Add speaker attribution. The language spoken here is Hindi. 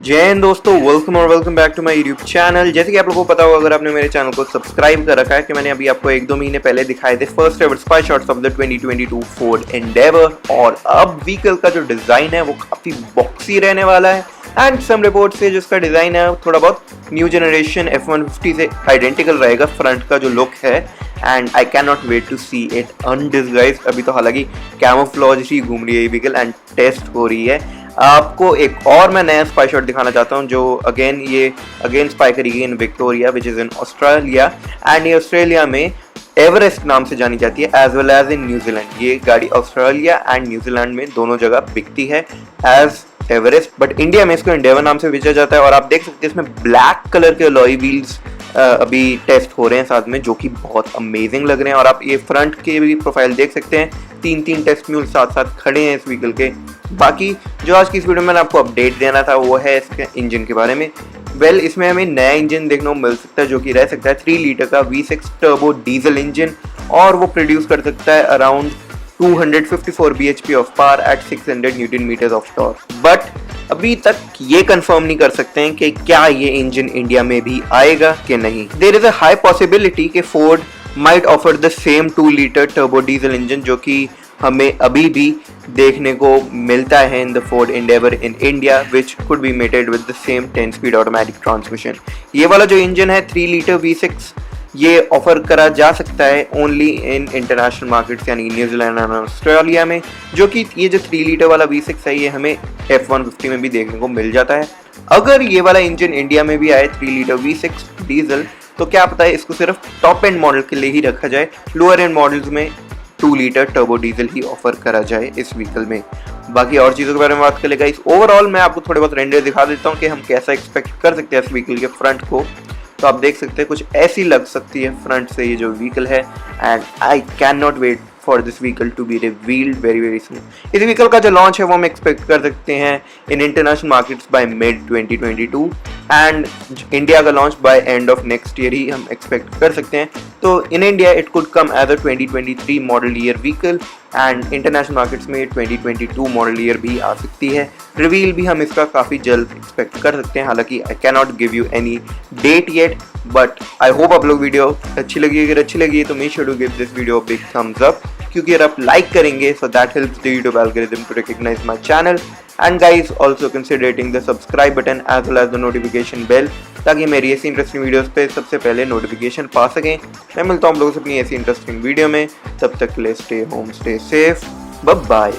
Speaker 1: जय हिंद दोस्तों, वेलकम और welcome back to my YouTube channel. जैसे कि आप लोगों को पता होगा, अगर आपने मेरे चैनल को सब्सक्राइब कर रखा है, कि मैंने अभी आपको 1-2 महीने पहले दिखाए थे first ever spy shots of the 2022 Ford Endeavour. और अब व्हीकल का जो डिज़ाइन है वो काफ़ी बॉक्सी रहने वाला है एंड सम रिपोर्ट से जिसका डिज़ाइन है थोड़ा बहुत न्यू जनरेशन F-150 से आइडेंटिकल रहेगा। फ्रंट का जो लुक है and I can not wait to see it undisguised. अभी तो हालांकि कैमोफ्लेज ही घूम रही है व्हीकल एंड टेस्ट हो रही है। आपको एक और मैं नया स्पाई शॉट दिखाना चाहता हूं जो अगेन स्पाई करेगी in Victoria which is in Australia. And ये ऑस्ट्रेलिया में एवरेस्ट नाम से जानी जाती है as well as in New Zealand. ये गाड़ी ऑस्ट्रेलिया एंड न्यूजीलैंड में दोनों जगह बिकती है एज एवरेस्ट, बट इंडिया में इसको एंडेवर नाम से बेचा जाता है। और आप देख सकते हैं इसमें ब्लैक कलर के अलॉय व्हील्स अभी टेस्ट हो रहे हैं साथ में, जो कि बहुत अमेजिंग लग रहे हैं। और आप ये फ्रंट के भी प्रोफाइल देख सकते हैं, 3 टेस्ट म्यूल साथ साथ खड़े हैं इस व्हीकल के। बाकी जो आज की इस वीडियो में मैंने आपको अपडेट देना था वो है इसके इंजन के बारे में। इसमें हमें नया इंजन देखने को मिल सकता है जो कि रह सकता है 3 लीटर का V6 टर्बो डीजल इंजन, और वो प्रोड्यूस कर सकता है around 254 bhp of power at 600 newton metres of torque. But अभी तक ये कंफर्म नहीं कर सकते हैं कि क्या ये इंजन इंडिया में भी आएगा कि नहीं। There is a high possibility कि Ford might offer the same 2 litre turbo diesel engine जो कि हमें अभी भी देखने को मिलता है in the Ford Endeavour in India, which could be mated with the same 10 speed automatic transmission. ये वाला जो इंजन है 3 लीटर V6 ये ऑफर करा जा सकता है ओनली इन इंटरनेशनल मार्केट्स यानी न्यूजीलैंड और ऑस्ट्रेलिया में, जो कि ये जो 3 लीटर वाला V6 है ये हमें F-150 में भी देखने को मिल जाता है। अगर ये वाला इंजन इंडिया में भी आए 3 लीटर V6 डीजल, तो क्या पता है इसको सिर्फ टॉप एंड मॉडल के लिए ही रखा जाए, लोअर एंड मॉडल्स में 2 लीटर टर्बो डीजल ही ऑफर करा जाए इस व्हीकल में। बाकी और चीज़ों के बारे में बात कर लेगा इस ओवरऑल मैं आपको थोड़े बहुत रेंडर दिखा देता हूँ कि हम कैसा एक्सपेक्ट कर सकते हैं इस व्हीकल के फ्रंट को। तो आप देख सकते हैं कुछ ऐसी लग सकती है फ्रंट से ये जो व्हीकल है, and I can not wait for this vehicle to be revealed very very soon. इस व्हीकल का जो लॉन्च है वो हम एक्सपेक्ट कर सकते हैं in international markets by mid 2022 and India का launch by end of next year ही हम एक्सपेक्ट कर सकते हैं। तो in India it could come as a 2023 model year vehicle and international markets में 2022 मॉडल ईयर भी आ सकती है। रिवील भी हम इसका काफ़ी जल्द एक्सपेक्ट कर सकते हैं, हालांकि I can not give you any date yet, but I hope आप लोग वीडियो अच्छी लगी। अगर अच्छी लगी तो make sure to give this video big thumbs up, क्योंकि अगर आप लाइक करेंगे so that helps the YouTube algorithm to recognise my channel. And guys also consider hitting the subscribe button as well as the notification bell, ताकि मेरी ऐसी इंटरेस्टिंग वीडियोस पे सबसे पहले नोटिफिकेशन पा सकें। मैं मिलता हूँ आप लोगों से अपनी ऐसी इंटरेस्टिंग वीडियो में, तब तक के लिए stay home, stay safe, bye bye.